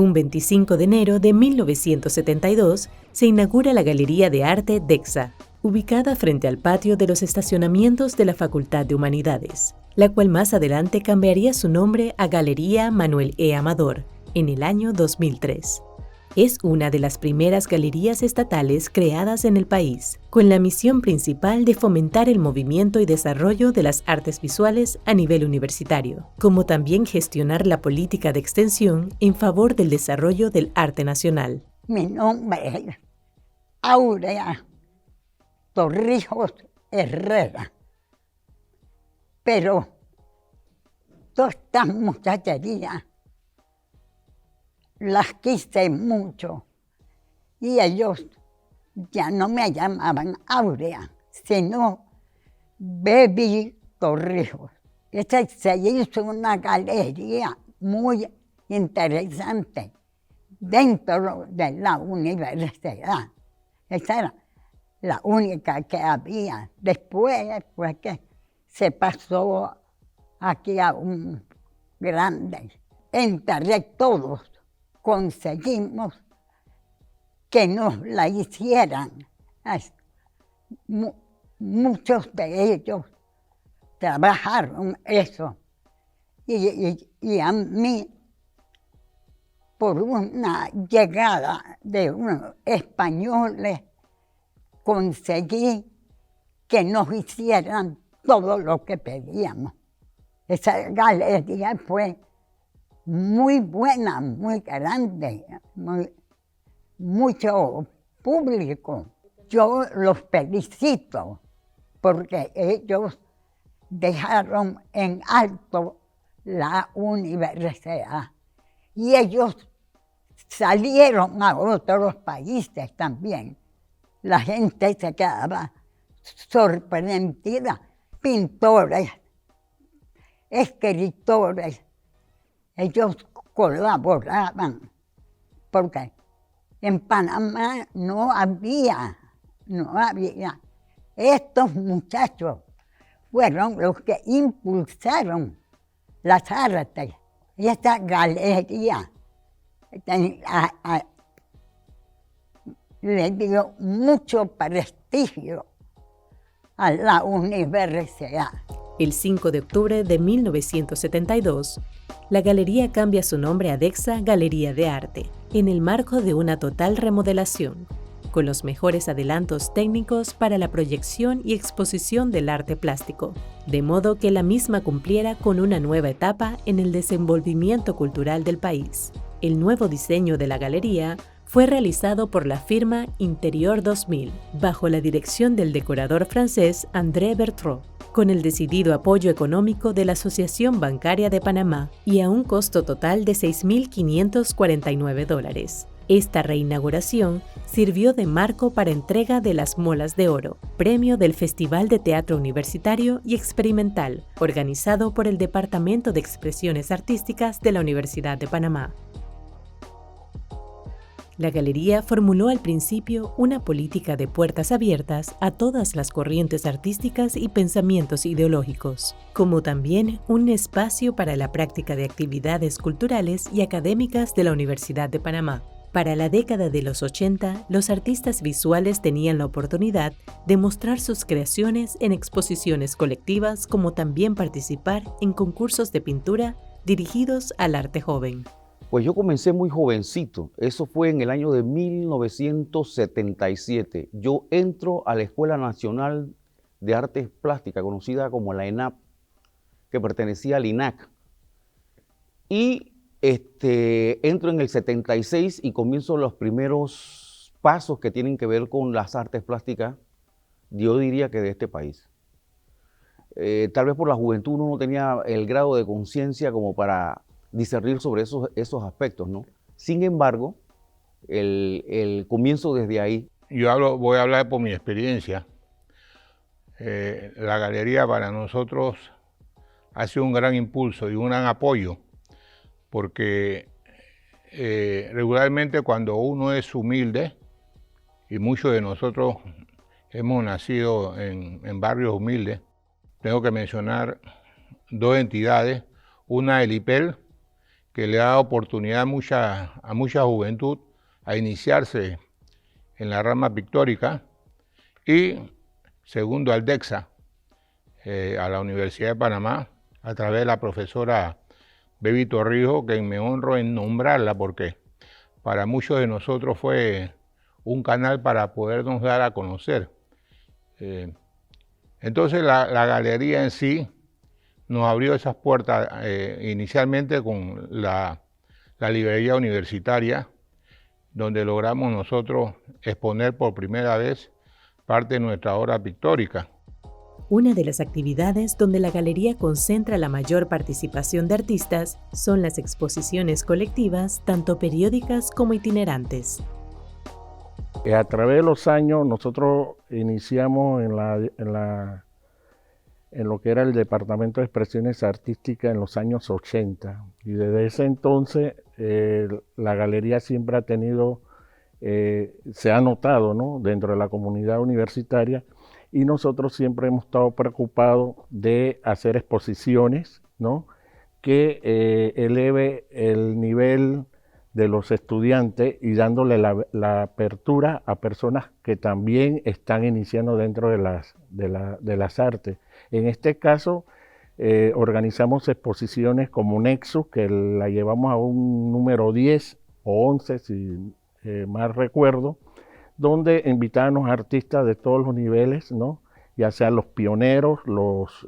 Un 25 de enero de 1972 se inaugura la Galería de Arte DECSA, ubicada frente al patio de los estacionamientos de la Facultad de Humanidades, la cual más adelante cambiaría su nombre a Galería Manuel E. Amador en el año 2003. Es una de las primeras galerías estatales creadas en el país, con la misión principal de fomentar el movimiento y desarrollo de las artes visuales a nivel universitario, como también gestionar la política de extensión en favor del desarrollo del arte nacional. Mi nombre es Aurea Torrijos Herrera, pero todas estas muchacherías las quise mucho y ellos ya no me llamaban Aurea, sino Baby Torrijos. Se hizo una galería muy interesante dentro de la universidad. Esa era la única que había. Después fue que se pasó aquí a un grande. Entre todos conseguimos que nos la hicieran. Muchos de ellos trabajaron eso. Y a mí, por una llegada de unos españoles, conseguí que nos hicieran todo lo que pedíamos. Esa galería fue muy buena, muy grande, mucho público. Yo los felicito porque ellos dejaron en alto la universidad y ellos salieron a otros países también. La gente se quedaba sorprendida. Pintores, escritores, ellos colaboraban, porque en Panamá no había. Estos muchachos fueron los que impulsaron las artes. Y esta galería le dio mucho prestigio a la universidad. El 5 de octubre de 1972, la galería cambia su nombre a DECSA Galería de Arte, en el marco de una total remodelación, con los mejores adelantos técnicos para la proyección y exposición del arte plástico, de modo que la misma cumpliera con una nueva etapa en el desenvolvimiento cultural del país. El nuevo diseño de la galería fue realizado por la firma Interior 2000, bajo la dirección del decorador francés André Bertrand, con el decidido apoyo económico de la Asociación Bancaria de Panamá y a un costo total de $6.549. Esta reinauguración sirvió de marco para entrega de las Molas de Oro, premio del Festival de Teatro Universitario y Experimental, organizado por el Departamento de Expresiones Artísticas de la Universidad de Panamá. La galería formuló al principio una política de puertas abiertas a todas las corrientes artísticas y pensamientos ideológicos, como también un espacio para la práctica de actividades culturales y académicas de la Universidad de Panamá. Para la década de los 80, los artistas visuales tenían la oportunidad de mostrar sus creaciones en exposiciones colectivas, como también participar en concursos de pintura dirigidos al arte joven. Pues yo comencé muy jovencito, eso fue en el año de 1977. Yo entro a la Escuela Nacional de Artes Plásticas, conocida como la ENAP, que pertenecía al INAC. Y entro en el 76 y comienzo los primeros pasos que tienen que ver con las artes plásticas, yo diría que de este país. Tal vez por la juventud uno no tenía el grado de conciencia como para discernir sobre esos aspectos, ¿no? Sin embargo, el comienzo desde ahí. Voy a hablar por mi experiencia. La galería para nosotros ha sido un gran impulso y un gran apoyo, porque regularmente cuando uno es humilde, y muchos de nosotros hemos nacido en barrios humildes, tengo que mencionar dos entidades, una el IPEL, que le da oportunidad a mucha juventud a iniciarse en la rama pictórica, y segundo al DECSA, a la Universidad de Panamá, a través de la profesora Bebi Torrijos, que me honro en nombrarla porque para muchos de nosotros fue un canal para podernos dar a conocer. Entonces la galería en sí nos abrió esas puertas inicialmente con la librería universitaria, donde logramos nosotros exponer por primera vez parte de nuestra obra pictórica. Una de las actividades donde la galería concentra la mayor participación de artistas son las exposiciones colectivas, tanto periódicas como itinerantes. A través de los años nosotros iniciamos en lo que era el Departamento de Expresiones Artísticas en los años 80, y desde ese entonces la galería siempre ha tenido, se ha notado, ¿no?, dentro de la comunidad universitaria, y nosotros siempre hemos estado preocupados de hacer exposiciones, ¿no?, que eleve el nivel de los estudiantes y dándole la apertura a personas que también están iniciando dentro de las artes. En este caso, organizamos exposiciones como Nexus, que la llevamos a un número 10 o 11, si mal recuerdo, donde invitábamos artistas de todos los niveles, ¿no?, ya sean los pioneros, los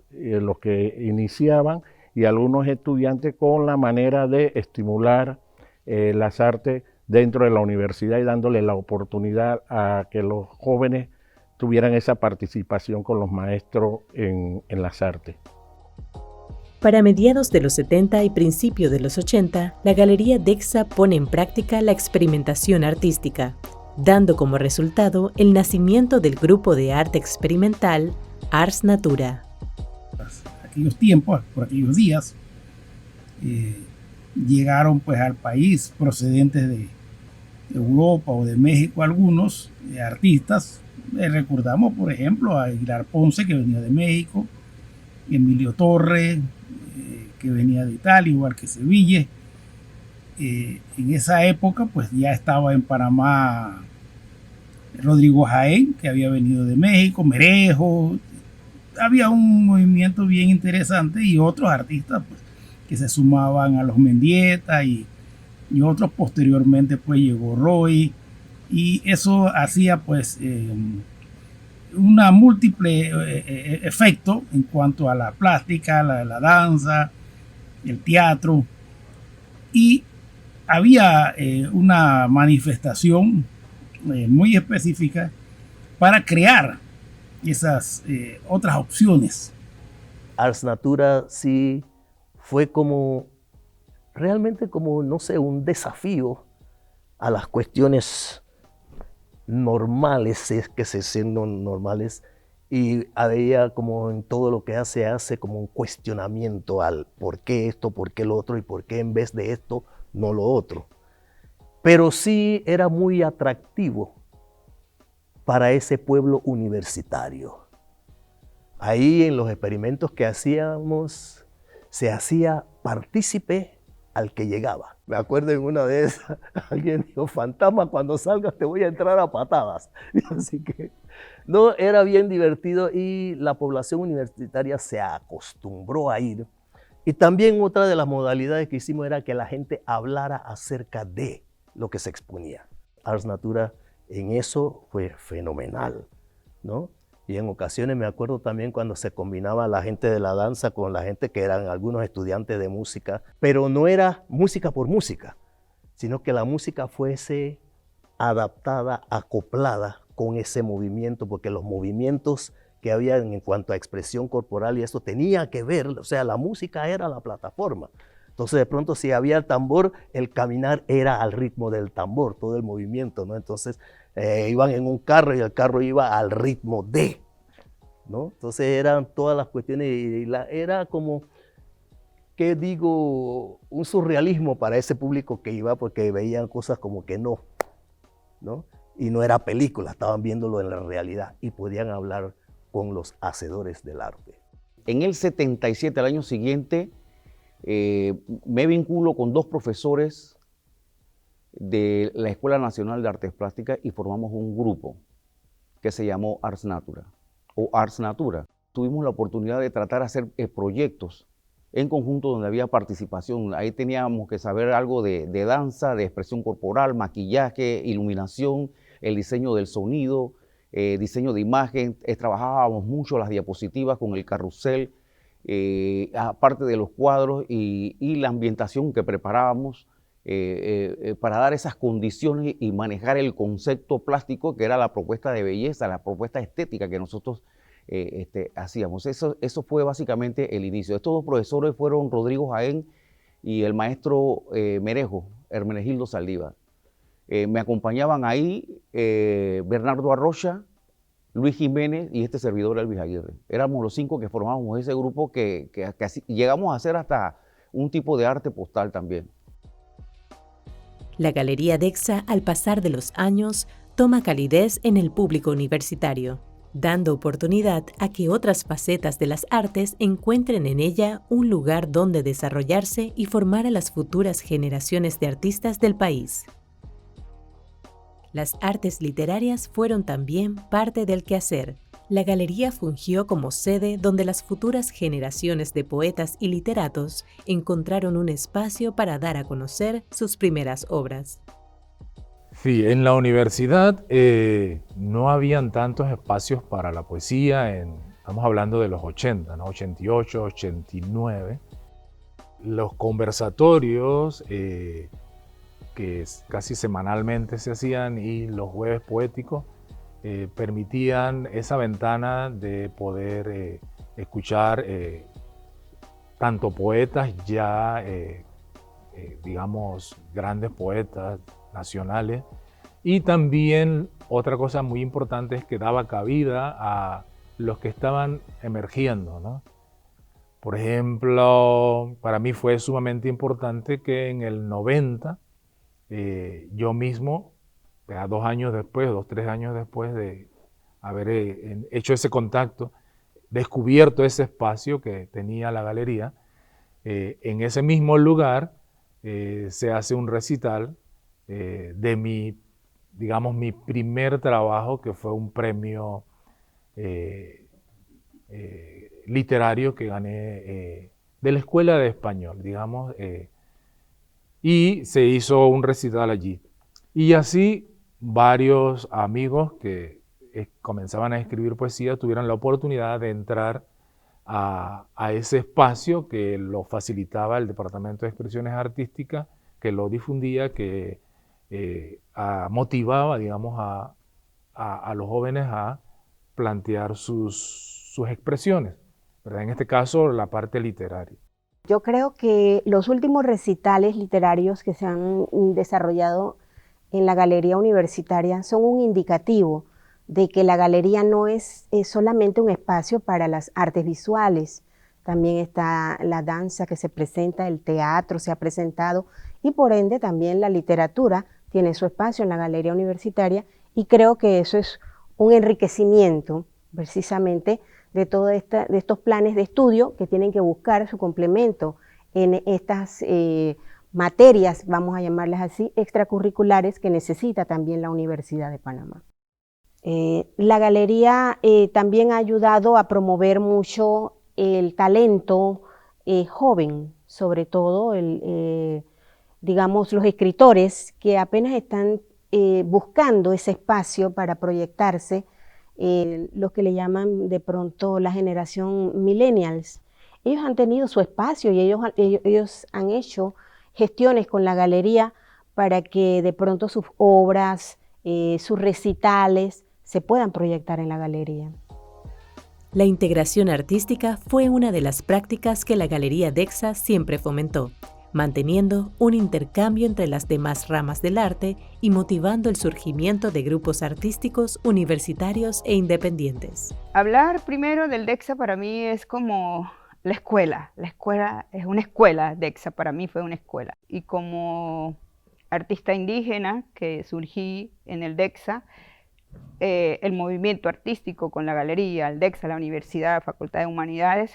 que iniciaban, y algunos estudiantes, con la manera de estimular las artes dentro de la universidad y dándole la oportunidad a que los jóvenes tuvieran esa participación con los maestros en las artes. Para mediados de los 70 y principios de los 80, la Galería DECSA pone en práctica la experimentación artística, dando como resultado el nacimiento del grupo de arte experimental Ars Natura. Aquellos tiempos, por aquellos días, llegaron pues al país procedentes de Europa o de México algunos artistas. Recordamos, por ejemplo, a Aguilar Ponce, que venía de México, Emilio Torre, que venía de Italia, igual que Sevilla. En esa época pues ya estaba en Panamá Rodrigo Jaén, que había venido de México, Merejo. Había un movimiento bien interesante, y otros artistas pues que se sumaban a los Mendieta, y otros. Posteriormente pues llegó Roy, y eso hacía pues una múltiple efecto en cuanto a la plástica, la danza, el teatro, y había una manifestación muy específica para crear esas otras opciones. Ars Natura sí fue como, realmente como, no sé, un desafío a las cuestiones normales, es que se siendo normales, y había como en todo lo que hace como un cuestionamiento al por qué esto, por qué lo otro, y por qué en vez de esto no lo otro. Pero sí era muy atractivo para ese pueblo universitario. Ahí en los experimentos que hacíamos, se hacía partícipe al que llegaba. Me acuerdo en una de esas, alguien dijo: fantasma, cuando salgas te voy a entrar a patadas. Así que no, era bien divertido, y la población universitaria se acostumbró a ir. Y también otra de las modalidades que hicimos era que la gente hablara acerca de lo que se exponía. Ars Natura en eso fue fenomenal, ¿no? Y en ocasiones me acuerdo también cuando se combinaba la gente de la danza con la gente que eran algunos estudiantes de música, pero no era música por música, sino que la música fuese adaptada, acoplada con ese movimiento, porque los movimientos que había en cuanto a expresión corporal y eso tenía que ver, o sea, la música era la plataforma. Entonces de pronto si había el tambor, el caminar era al ritmo del tambor, todo el movimiento, ¿no? Entonces iban en un carro y el carro iba al ritmo de, ¿no? Entonces eran todas las cuestiones, y era como, ¿qué digo? Un surrealismo para ese público que iba, porque veían cosas como que no, ¿no? Y no era película, estaban viéndolo en la realidad y podían hablar con los hacedores del arte. En el 77, al año siguiente, me vinculo con 2 profesores de la Escuela Nacional de Artes Plásticas y formamos un grupo que se llamó Ars Natura o Ars Natura. Tuvimos la oportunidad de tratar de hacer proyectos en conjunto donde había participación. Ahí teníamos que saber algo de danza, de expresión corporal, maquillaje, iluminación, el diseño del sonido, diseño de imagen. Trabajábamos mucho las diapositivas con el carrusel, aparte de los cuadros y la ambientación que preparábamos para dar esas condiciones y manejar el concepto plástico que era la propuesta de belleza, la propuesta estética que nosotros hacíamos. Eso fue básicamente el inicio. Estos 2 profesores fueron Rodrigo Jaén y el maestro Merejo, Hermenegildo Saldívar. Me acompañaban ahí Bernardo Arrocha, Luis Jiménez y este servidor Elvis Aguirre. Éramos los 5 que formábamos ese grupo que llegamos a hacer hasta un tipo de arte postal también. La Galería DECSA, al pasar de los años, toma calidez en el público universitario, dando oportunidad a que otras facetas de las artes encuentren en ella un lugar donde desarrollarse y formar a las futuras generaciones de artistas del país. Las artes literarias fueron también parte del quehacer. La galería fungió como sede donde las futuras generaciones de poetas y literatos encontraron un espacio para dar a conocer sus primeras obras. Sí, en la universidad no habían tantos espacios para la poesía, estamos hablando de los 80, ¿no? 88, 89. Los conversatorios que casi semanalmente se hacían y los jueves poéticos permitían esa ventana de poder escuchar tanto poetas ya, digamos, grandes poetas nacionales, y también otra cosa muy importante es que daba cabida a los que estaban emergiendo, ¿no? Por ejemplo, para mí fue sumamente importante que en el 90 yo mismo, 2 años después, 3 años después de haber hecho ese contacto, descubierto ese espacio que tenía la galería, en ese mismo lugar se hace un recital de mi, digamos, mi primer trabajo, que fue un premio literario que gané de la Escuela de Español, digamos, y se hizo un recital allí. Y así varios amigos que comenzaban a escribir poesía tuvieron la oportunidad de entrar a ese espacio que lo facilitaba el Departamento de Expresiones Artísticas, que lo difundía, que motivaba, digamos, a los jóvenes a plantear sus expresiones, ¿verdad? En este caso, la parte literaria. Yo creo que los últimos recitales literarios que se han desarrollado en la Galería Universitaria son un indicativo de que la galería no es solamente un espacio para las artes visuales. También está la danza que se presenta, el teatro se ha presentado, y por ende también la literatura tiene su espacio en la Galería Universitaria, y creo que eso es un enriquecimiento precisamente de todos estos planes de estudio que tienen que buscar su complemento en estas materias, vamos a llamarlas así, extracurriculares que necesita también la Universidad de Panamá. La galería también ha ayudado a promover mucho el talento joven, sobre todo digamos, los escritores que apenas están buscando ese espacio para proyectarse, los que le llaman de pronto la generación millennials. Ellos han tenido su espacio y ellos han hecho gestiones con la galería para que de pronto sus obras, sus recitales se puedan proyectar en la galería. La integración artística fue una de las prácticas que la Galería DECSA siempre fomentó, manteniendo un intercambio entre las demás ramas del arte y motivando el surgimiento de grupos artísticos universitarios e independientes. Hablar primero del DECSA para mí es como la escuela es una escuela, DECSA para mí fue una escuela. Y como artista indígena que surgí en el DECSA, el movimiento artístico con la galería, el DECSA, la universidad, la Facultad de Humanidades,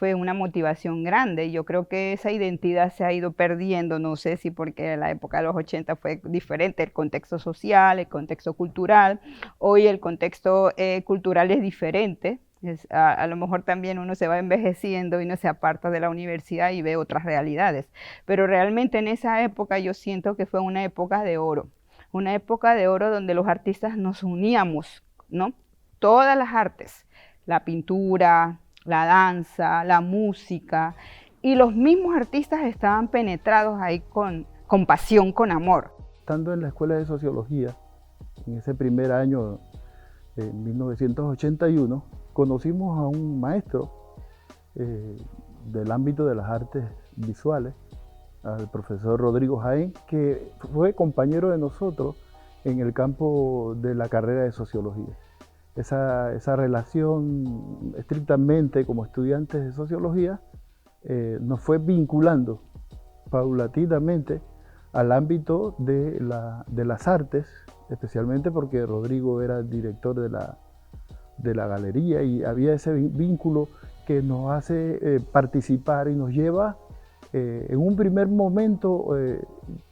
fue una motivación grande. Yo creo que esa identidad se ha ido perdiendo, no sé si porque la época de los 80 fue diferente, el contexto social, el contexto cultural. Hoy el contexto cultural es diferente. A lo mejor también uno se va envejeciendo y no se aparta de la universidad y ve otras realidades. Pero realmente en esa época yo siento que fue una época de oro. Una época de oro donde los artistas nos uníamos, ¿no? Todas las artes, la pintura, la danza, la música, y los mismos artistas estaban penetrados ahí con pasión, con amor. Estando en la Escuela de Sociología, en ese primer año, en 1981, conocimos a un maestro del ámbito de las artes visuales, al profesor Rodrigo Jaén, que fue compañero de nosotros en el campo de la carrera de Sociología. Esa relación estrictamente como estudiantes de Sociología nos fue vinculando paulatinamente al ámbito de las artes, especialmente porque Rodrigo era el director de la galería y había ese vínculo que nos hace participar y nos lleva en un primer momento,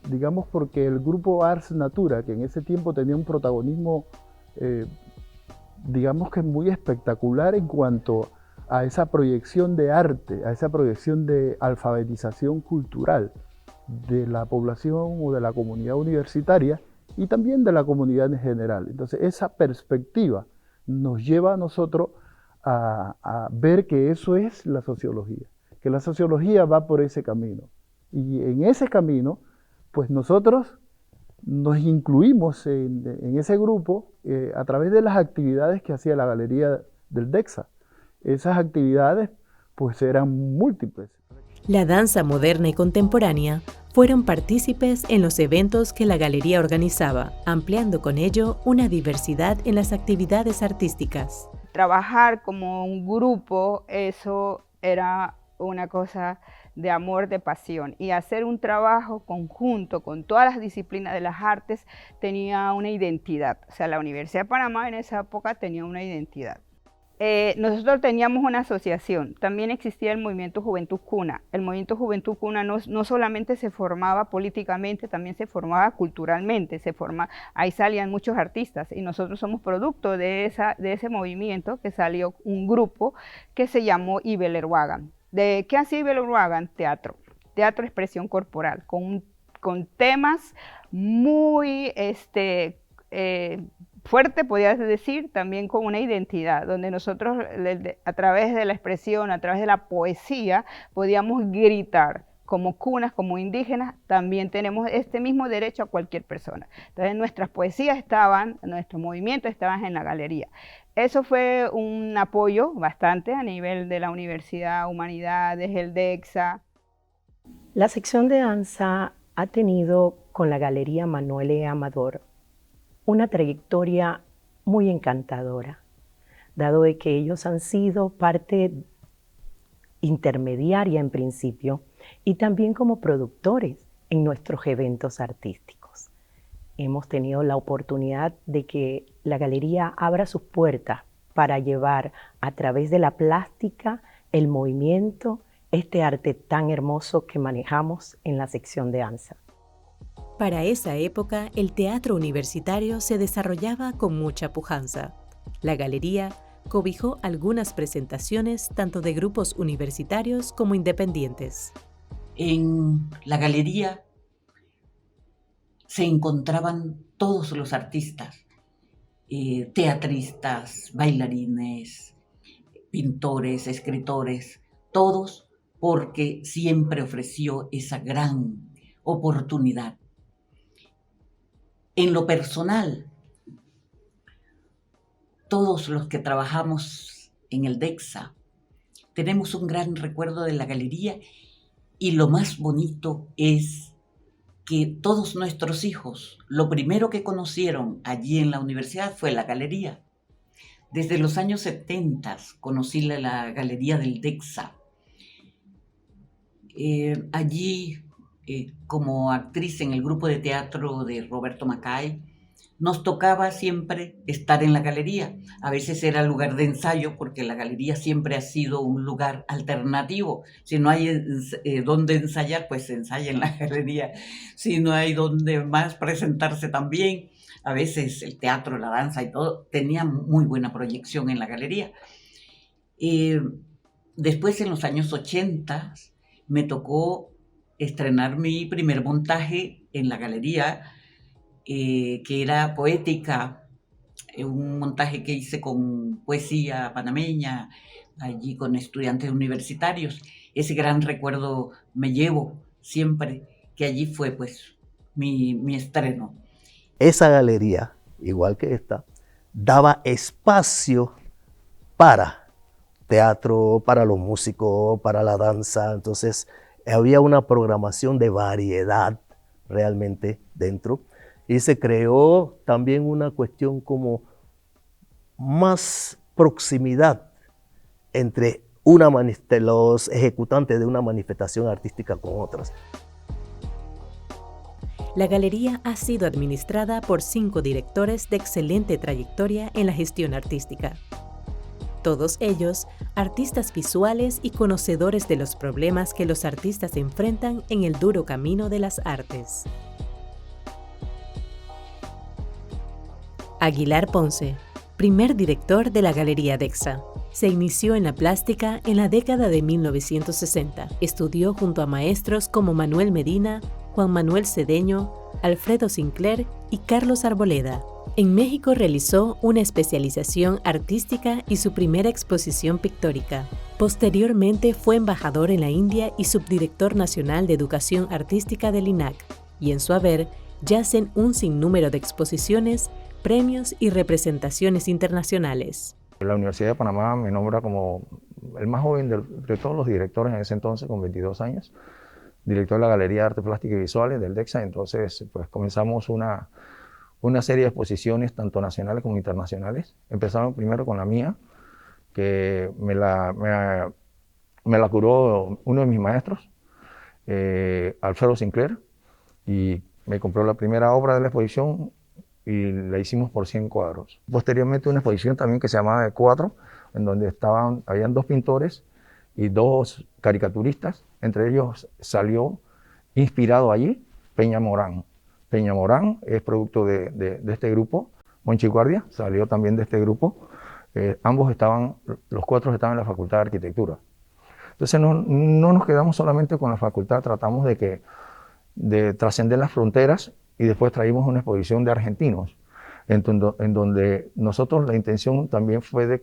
digamos porque el grupo Ars Natura, que en ese tiempo tenía un protagonismo digamos que muy espectacular en cuanto a esa proyección de arte, a esa proyección de alfabetización cultural de la población o de la comunidad universitaria y también de la comunidad en general. Entonces esa perspectiva nos lleva a nosotros a ver que eso es la sociología, que la sociología va por ese camino. Y en ese camino, pues nosotros nos incluimos en ese grupo a través de las actividades que hacía la Galería del DECSA. Esas actividades pues eran múltiples. La danza moderna y contemporánea fueron partícipes en los eventos que la galería organizaba, ampliando con ello una diversidad en las actividades artísticas. Trabajar como un grupo, eso era una cosa de amor, de pasión, y hacer un trabajo conjunto con todas las disciplinas de las artes tenía una identidad. O sea, la Universidad de Panamá en esa época tenía una identidad. Nosotros teníamos una asociación, también existía el movimiento Juventud Cuna. El movimiento Juventud Cuna no solamente se formaba políticamente, también se formaba culturalmente, ahí salían muchos artistas y nosotros somos producto de ese movimiento, que salió un grupo que se llamó Ibelerwagan. ¿De qué hacía Ibelerwagan? Teatro expresión corporal, con temas muy fuerte, podías decir, también con una identidad, donde nosotros a través de la expresión, a través de la poesía, podíamos gritar, como cunas, como indígenas, también tenemos este mismo derecho a cualquier persona. Entonces nuestras poesías nuestros movimientos estaban en la galería. Eso fue un apoyo bastante a nivel de la Universidad Humanidades, el DECSA. La sección de danza ha tenido con la Galería Manuel E. Amador una trayectoria muy encantadora, dado de que ellos han sido parte intermediaria en principio y también como productores en nuestros eventos artísticos. Hemos tenido la oportunidad de que la galería abra sus puertas para llevar a través de la plástica, el movimiento, este arte tan hermoso que manejamos en la sección de danza. Para esa época, el teatro universitario se desarrollaba con mucha pujanza. La galería cobijó algunas presentaciones tanto de grupos universitarios como independientes. En la galería se encontraban todos los artistas, teatristas, bailarines, pintores, escritores, todos, porque siempre ofreció esa gran oportunidad. En lo personal, todos los que trabajamos en el DECSA tenemos un gran recuerdo de la galería y lo más bonito es que todos nuestros hijos, lo primero que conocieron allí en la universidad fue la galería. Desde los años 70 conocí la galería del DECSA. Allí, como actriz en el grupo de teatro de Roberto Macay, nos tocaba siempre estar en la galería. A veces era lugar de ensayo, porque la galería siempre ha sido un lugar alternativo. Si no hay donde ensayar, pues se ensaya en la galería. Si no hay donde más presentarse también, a veces el teatro, la danza y todo, tenía muy buena proyección en la galería. Después, en los años 80, me tocó estrenar mi primer montaje en la galería, que era poética, un montaje que hice con poesía panameña, allí con estudiantes universitarios. Ese gran recuerdo me llevo siempre, que allí fue pues mi estreno. Esa galería, igual que esta, daba espacio para teatro, para los músicos, para la danza. Entonces había una programación de variedad realmente dentro. Y se creó también una cuestión como más proximidad entre los ejecutantes de una manifestación artística con otras. La galería ha sido administrada por 5 directores de excelente trayectoria en la gestión artística. Todos ellos, artistas visuales y conocedores de los problemas que los artistas enfrentan en el duro camino de las artes. Aguilar Ponce, primer director de la Galería DECSA. Se inició en la plástica en la década de 1960. Estudió junto a maestros como Manuel Medina, Juan Manuel Cedeño, Alfredo Sinclair y Carlos Arboleda. En México realizó una especialización artística y su primera exposición pictórica. Posteriormente fue embajador en la India y subdirector nacional de Educación Artística del INAC, y en su haber yacen un sinnúmero de exposiciones, premios y representaciones internacionales. La Universidad de Panamá me nombra como el más joven de todos los directores en ese entonces, con 22 años, director de la Galería de Artes Plásticas y Visuales del DECSA. Entonces, pues comenzamos una serie de exposiciones, tanto nacionales como internacionales. Empezamos primero con la mía, que me la curó uno de mis maestros, Alfredo Sinclair, y me compró la primera obra de la exposición y la hicimos por 100 cuadros. Posteriormente una exposición también que se llamaba De Cuatro, en donde habían 2 pintores y 2 caricaturistas. Entre ellos salió inspirado allí Peña Morán. Peña Morán es producto de este grupo. Monchi Guardia salió también de este grupo. Los 4 estaban en la Facultad de Arquitectura. Entonces no nos quedamos solamente con la facultad, tratamos de trascender las fronteras, y después traímos una exposición de argentinos, en donde nosotros la intención también fue de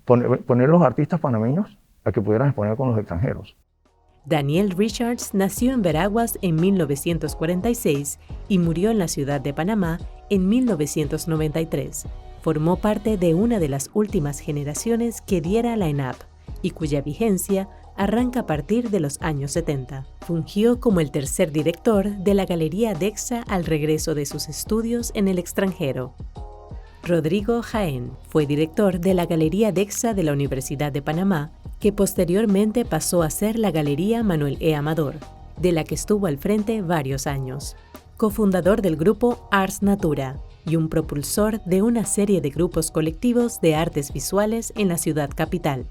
poner los artistas panameños a que pudieran exponer con los extranjeros. Daniel Richards nació en Veraguas en 1946 y murió en la ciudad de Panamá en 1993. Formó parte de una de las últimas generaciones que diera la ENAP y cuya vigencia arranca a partir de los años 70. Fungió como el tercer director de la Galería DECSA al regreso de sus estudios en el extranjero. Rodrigo Jaén fue director de la Galería DECSA de la Universidad de Panamá, que posteriormente pasó a ser la Galería Manuel E. Amador, de la que estuvo al frente varios años. Cofundador del grupo Ars Natura y un propulsor de una serie de grupos colectivos de artes visuales en la ciudad capital.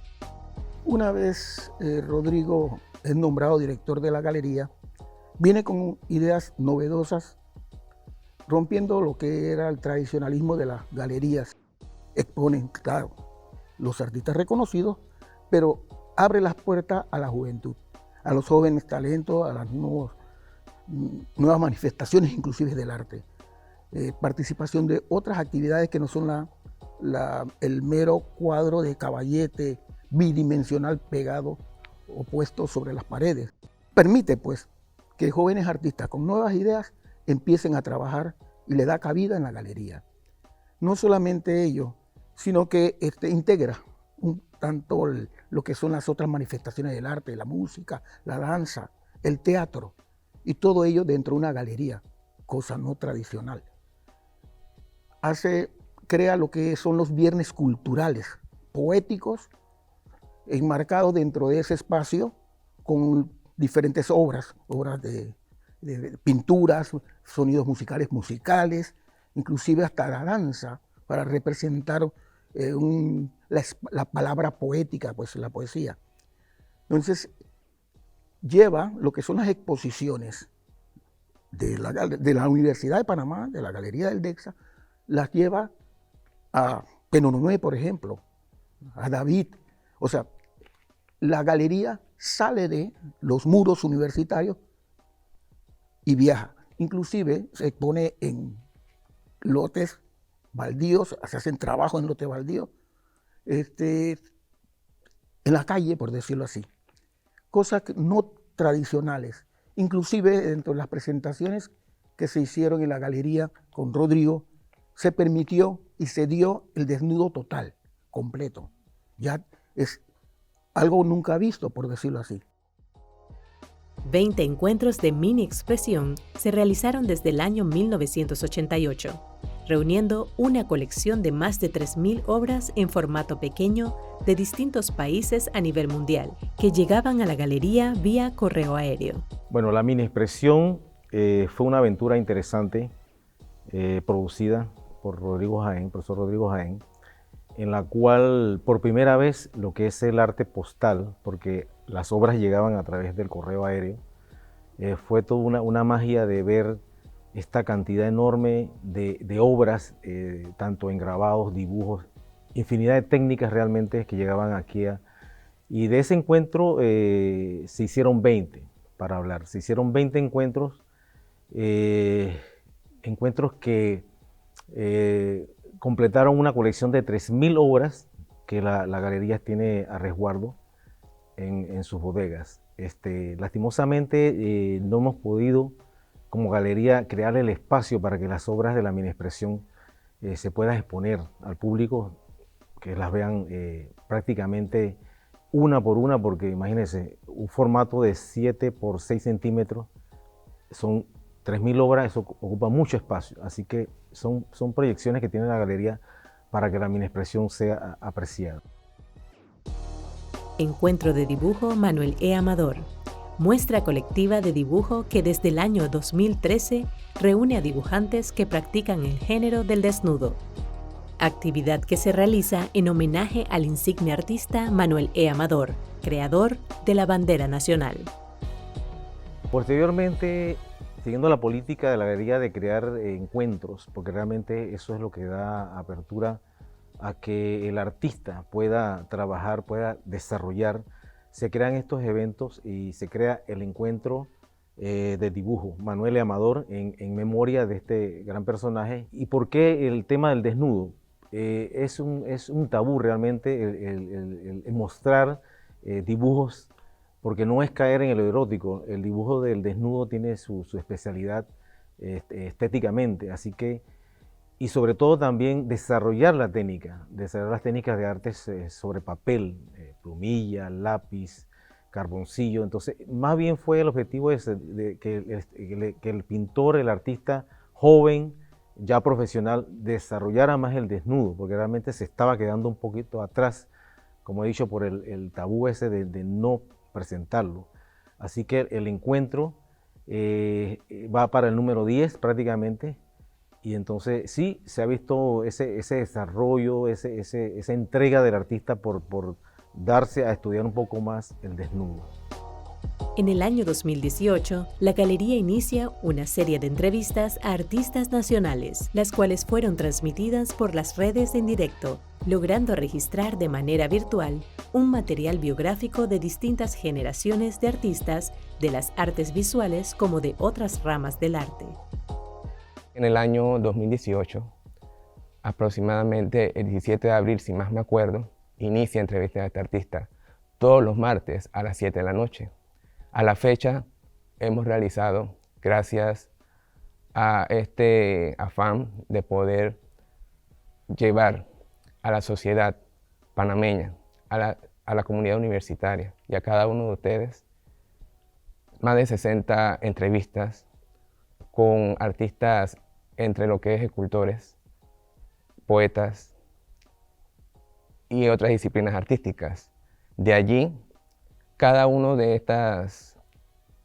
Una vez Rodrigo es nombrado director de la galería, viene con ideas novedosas, rompiendo lo que era el tradicionalismo de las galerías. Exponen, claro, los artistas reconocidos, pero abre las puertas a la juventud, a los jóvenes talentos, a las nuevas manifestaciones inclusive del arte. Participación de otras actividades que no son el mero cuadro de caballete bidimensional pegado o puesto sobre las paredes. Permite pues que jóvenes artistas con nuevas ideas empiecen a trabajar y le da cabida en la galería. No solamente ello, sino que integra tanto lo que son las otras manifestaciones del arte, la música, la danza, el teatro, y todo ello dentro de una galería, cosa no tradicional. Crea lo que son los viernes culturales, poéticos, enmarcados dentro de ese espacio con diferentes obras de de pinturas, sonidos musicales, inclusive hasta la danza, para representar la palabra poética, pues la poesía. Entonces, lleva lo que son las exposiciones de la Universidad de Panamá, de la Galería del DECSA, las lleva a Penonomé, por ejemplo, a David. O sea, la galería sale de los muros universitarios y viaja. Inclusive se expone en lotes baldíos, se hacen trabajos en lotes baldíos, en la calle, por decirlo así. Cosas no tradicionales. Inclusive dentro de las presentaciones que se hicieron en la galería con Rodrigo, se permitió y se dio el desnudo total, completo. Ya es algo nunca visto, por decirlo así. 20 encuentros de mini expresión se realizaron desde el año 1988, reuniendo una colección de más de 3.000 obras en formato pequeño de distintos países a nivel mundial, que llegaban a la galería vía correo aéreo. Bueno, la mini expresión fue una aventura interesante producida por profesor Rodrigo Jaén, en la cual por primera vez lo que es el arte postal, porque las obras llegaban a través del correo aéreo, fue toda una magia de ver esta cantidad enorme de obras, tanto en grabados, dibujos, infinidad de técnicas realmente que llegaban aquí. Y de ese encuentro se hicieron 20, para hablar. Se hicieron 20 encuentros, encuentros que completaron una colección de 3.000 obras que la galería tiene a resguardo en sus bodegas. Lastimosamente no hemos podido como galería crear el espacio para que las obras de la mini expresión se puedan exponer al público, que las vean prácticamente una por una, porque imagínense, un formato de 7 por 6 centímetros, son 3.000 obras, eso ocupa mucho espacio, así que son proyecciones que tiene la galería para que la mini expresión sea apreciada. Encuentro de dibujo Manuel E. Amador, muestra colectiva de dibujo que desde el año 2013 reúne a dibujantes que practican el género del desnudo. Actividad que se realiza en homenaje al insigne artista Manuel E. Amador, creador de la bandera nacional. Posteriormente, siguiendo la política de la galería de crear encuentros, porque realmente eso es lo que da apertura a que el artista pueda trabajar, pueda desarrollar, se crean estos eventos y se crea el encuentro de dibujo Manuel E. Amador en memoria de este gran personaje. ¿Y por qué el tema del desnudo? Es un tabú realmente el mostrar dibujos, porque no es caer en el erótico. El dibujo del desnudo tiene su especialidad estéticamente, así que, y sobre todo también desarrollar las técnicas de artes sobre papel, plumilla, lápiz, carboncillo. Entonces, más bien fue el objetivo ese, de que el pintor, el artista joven, ya profesional, desarrollara más el desnudo, porque realmente se estaba quedando un poquito atrás, como he dicho, por el tabú ese de no presentarlo. Así que el encuentro va para el número 10 prácticamente, y entonces sí, se ha visto ese desarrollo, esa entrega del artista por darse a estudiar un poco más el desnudo. En el año 2018, la galería inicia una serie de entrevistas a artistas nacionales, las cuales fueron transmitidas por las redes en directo, logrando registrar de manera virtual un material biográfico de distintas generaciones de artistas de las artes visuales como de otras ramas del arte. En el año 2018, aproximadamente el 17 de abril, si más me acuerdo, inicia entrevistas a este artista todos los martes a las 7 de la noche. A la fecha hemos realizado, gracias a este afán de poder llevar a la sociedad panameña, a la comunidad universitaria y a cada uno de ustedes, más de 60 entrevistas con artistas entre lo que es escultores, poetas y otras disciplinas artísticas. De allí, cada una de estas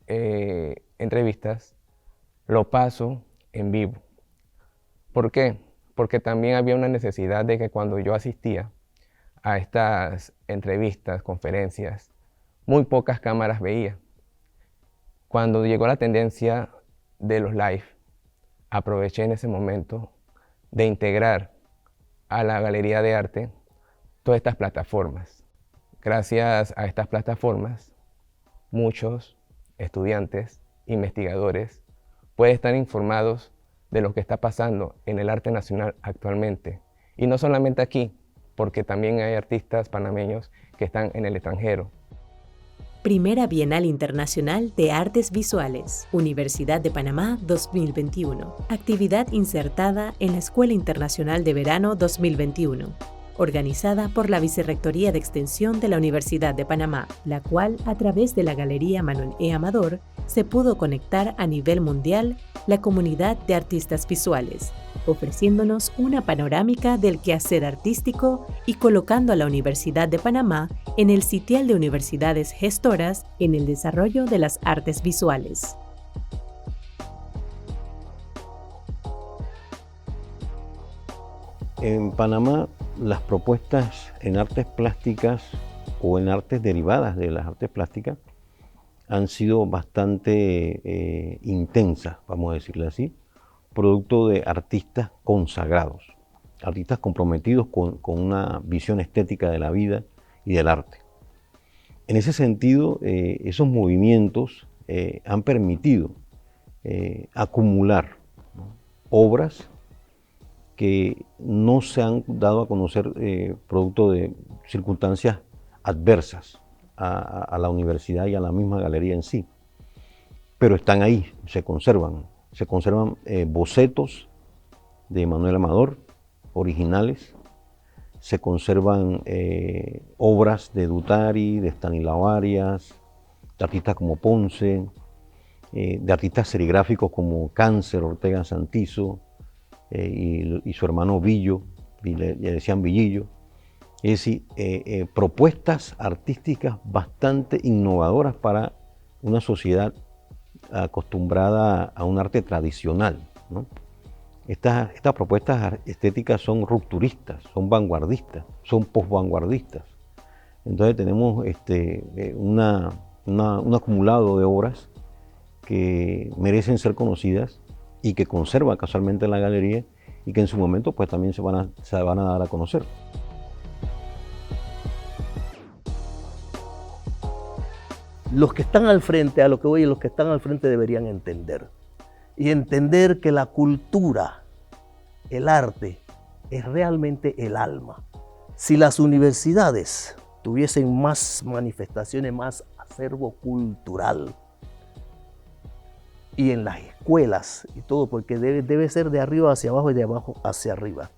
entrevistas lo paso en vivo. ¿Por qué? Porque también había una necesidad de que cuando yo asistía a estas entrevistas, conferencias, muy pocas cámaras veía. Cuando llegó la tendencia de los live, aproveché en ese momento de integrar a la Galería de Arte todas estas plataformas. Gracias a estas plataformas, muchos estudiantes, investigadores, pueden estar informados de lo que está pasando en el arte nacional actualmente. Y no solamente aquí, porque también hay artistas panameños que están en el extranjero. Primera Bienal Internacional de Artes Visuales, Universidad de Panamá 2021. Actividad insertada en la Escuela Internacional de Verano 2021. Organizada por la Vicerrectoría de Extensión de la Universidad de Panamá, la cual, a través de la Galería Manuel E. Amador, se pudo conectar a nivel mundial la comunidad de artistas visuales, ofreciéndonos una panorámica del quehacer artístico y colocando a la Universidad de Panamá en el sitial de universidades gestoras en el desarrollo de las artes visuales. En Panamá, las propuestas en artes plásticas o en artes derivadas de las artes plásticas han sido bastante intensas, vamos a decirle así, producto de artistas consagrados, artistas comprometidos con una visión estética de la vida y del arte. En ese sentido, esos movimientos han permitido acumular, ¿no?, obras que no se han dado a conocer producto de circunstancias adversas a la universidad y a la misma galería en sí, pero están ahí, se conservan bocetos de Manuel Amador, originales, se conservan obras de Dutari, de Estanislao Arias, de artistas como Ponce, de artistas serigráficos como Cáncer, Ortega Santizo, y su hermano Villo, le decían Villillo. Es decir, propuestas artísticas bastante innovadoras para una sociedad acostumbrada a un arte tradicional, ¿no? Estas propuestas estéticas son rupturistas, son vanguardistas, son posvanguardistas. Entonces tenemos un acumulado de obras que merecen ser conocidas y que conserva casualmente la galería y que en su momento pues también se van a dar a conocer. Los que están al frente, a lo que voy, los que están al frente deberían entender. Y entender que la cultura, el arte, es realmente el alma. Si las universidades tuviesen más manifestaciones, más acervo cultural, y en las escuelas y todo, porque debe ser de arriba hacia abajo y de abajo hacia arriba.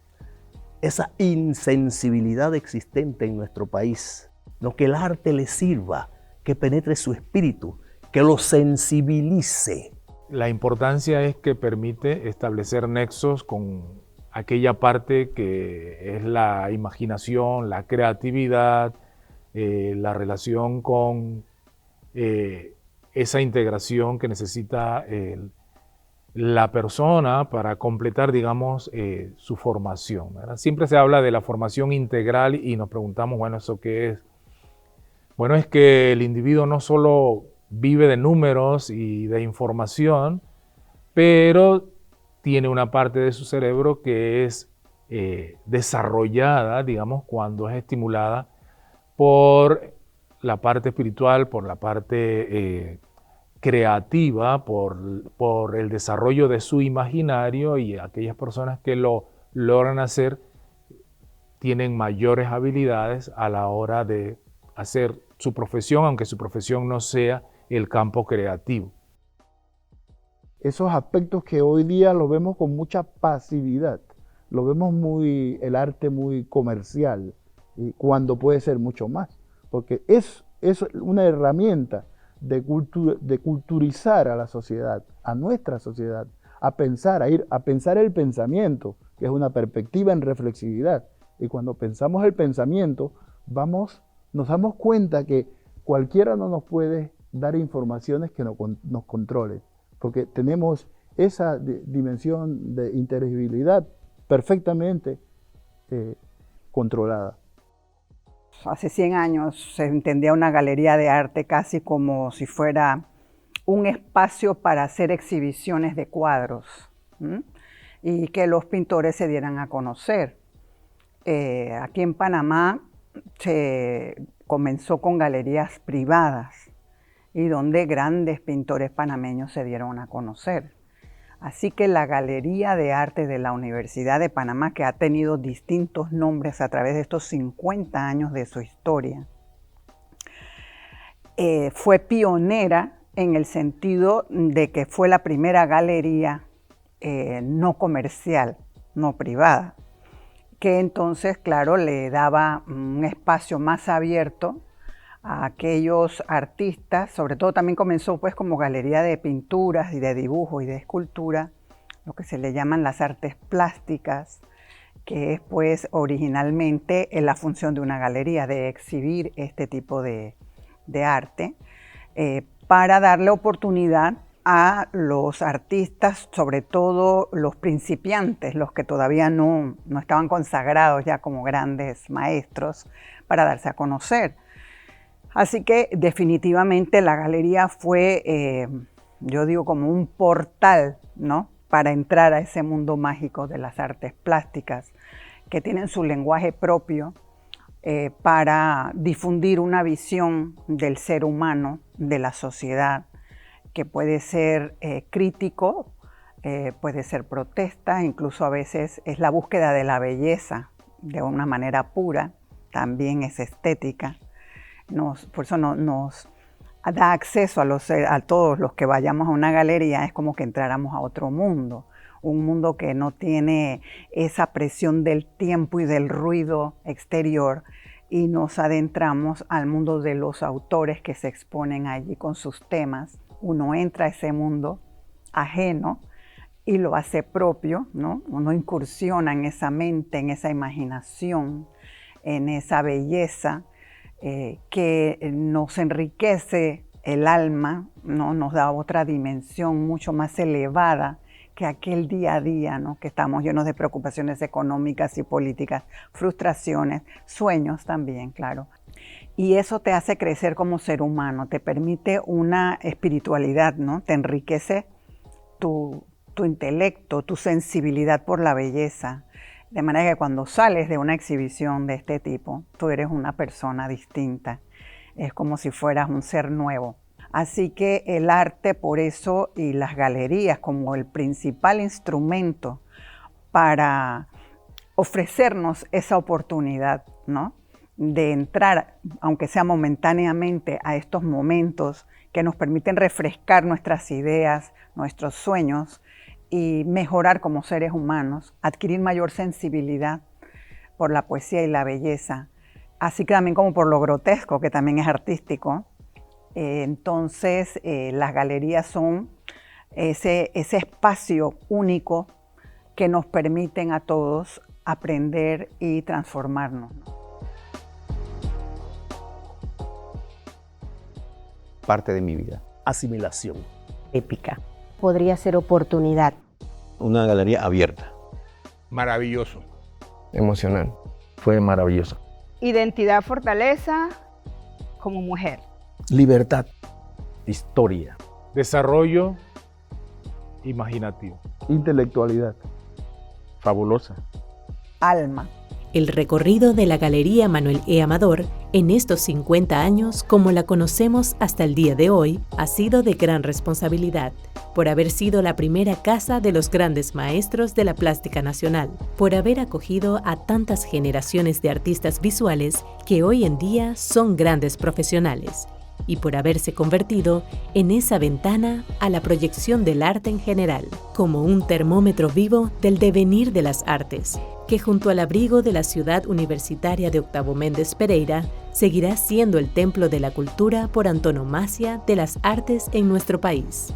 Esa insensibilidad existente en nuestro país, no, que el arte le sirva, que penetre su espíritu, que lo sensibilice. La importancia es que permite establecer nexos con aquella parte que es la imaginación, la creatividad, la relación con esa integración que necesita la persona para completar, digamos, su formación, ¿verdad? Siempre se habla de la formación integral y nos preguntamos, bueno, ¿eso qué es? Bueno, es que el individuo no solo vive de números y de información, pero tiene una parte de su cerebro que es desarrollada, digamos, cuando es estimulada por la parte espiritual, por la parte creativa, por el desarrollo de su imaginario, y aquellas personas que lo logran hacer tienen mayores habilidades a la hora de hacer su profesión, aunque su profesión no sea el campo creativo. Esos aspectos que hoy día los vemos con mucha pasividad, lo vemos el arte muy comercial, cuando puede ser mucho más, porque es una herramienta de culturizar a la sociedad, a nuestra sociedad, a pensar el pensamiento, que es una perspectiva en reflexividad. Y cuando pensamos el pensamiento, nos damos cuenta que cualquiera no nos puede dar informaciones que nos controlen, porque tenemos esa dimensión de inteligibilidad perfectamente controlada. Hace 100 años se entendía una galería de arte casi como si fuera un espacio para hacer exhibiciones de cuadros, y que los pintores se dieran a conocer. Aquí en Panamá se comenzó con galerías privadas y donde grandes pintores panameños se dieron a conocer. Así que la Galería de Arte de la Universidad de Panamá, que ha tenido distintos nombres a través de estos 50 años de su historia, fue pionera en el sentido de que fue la primera galería no comercial, no privada, que entonces, claro, le daba un espacio más abierto a aquellos artistas. Sobre todo también comenzó pues como galería de pinturas y de dibujo y de escultura, lo que se le llaman las artes plásticas, que es pues originalmente la función de una galería, de exhibir este tipo de arte, para darle oportunidad a los artistas, sobre todo los principiantes, los que todavía no estaban consagrados ya como grandes maestros, para darse a conocer. Así que definitivamente la galería fue, yo digo, como un portal, ¿no?, para entrar a ese mundo mágico de las artes plásticas, que tienen su lenguaje propio, para difundir una visión del ser humano, de la sociedad, que puede ser crítico, puede ser protesta, incluso a veces es la búsqueda de la belleza de una manera pura, también es estética. Por eso nos da acceso a todos los que vayamos a una galería, es como que entráramos a otro mundo, un mundo que no tiene esa presión del tiempo y del ruido exterior, y nos adentramos al mundo de los autores que se exponen allí con sus temas. Uno entra a ese mundo ajeno y lo hace propio, ¿no? Uno incursiona en esa mente, en esa imaginación, en esa belleza, que nos enriquece el alma, ¿no? Nos da otra dimensión mucho más elevada que aquel día a día, ¿no?, que estamos llenos de preocupaciones económicas y políticas, frustraciones, sueños también, claro. Y eso te hace crecer como ser humano, te permite una espiritualidad, ¿no? Te enriquece tu intelecto, tu sensibilidad por la belleza. De manera que cuando sales de una exhibición de este tipo, tú eres una persona distinta. Es como si fueras un ser nuevo. Así que el arte, por eso, y las galerías como el principal instrumento para ofrecernos esa oportunidad, ¿no?, de entrar, aunque sea momentáneamente, a estos momentos que nos permiten refrescar nuestras ideas, nuestros sueños y mejorar como seres humanos, adquirir mayor sensibilidad por la poesía y la belleza, así que también como por lo grotesco, que también es artístico. Entonces, las galerías son ese espacio único que nos permiten a todos aprender y transformarnos. Parte de mi vida. Asimilación. Épica. Podría ser oportunidad. Una galería abierta. Maravilloso. Emocional. Fue maravilloso. Identidad, fortaleza como mujer. Libertad. Historia. Desarrollo imaginativo. Intelectualidad. Fabulosa. Alma. El recorrido de la Galería Manuel E. Amador en estos 50 años, como la conocemos hasta el día de hoy, ha sido de gran responsabilidad, por haber sido la primera casa de los grandes maestros de la plástica nacional, por haber acogido a tantas generaciones de artistas visuales que hoy en día son grandes profesionales, y por haberse convertido en esa ventana a la proyección del arte en general, como un termómetro vivo del devenir de las artes, que junto al abrigo de la ciudad universitaria de Octavo Méndez Pereira, seguirá siendo el templo de la cultura por antonomasia de las artes en nuestro país.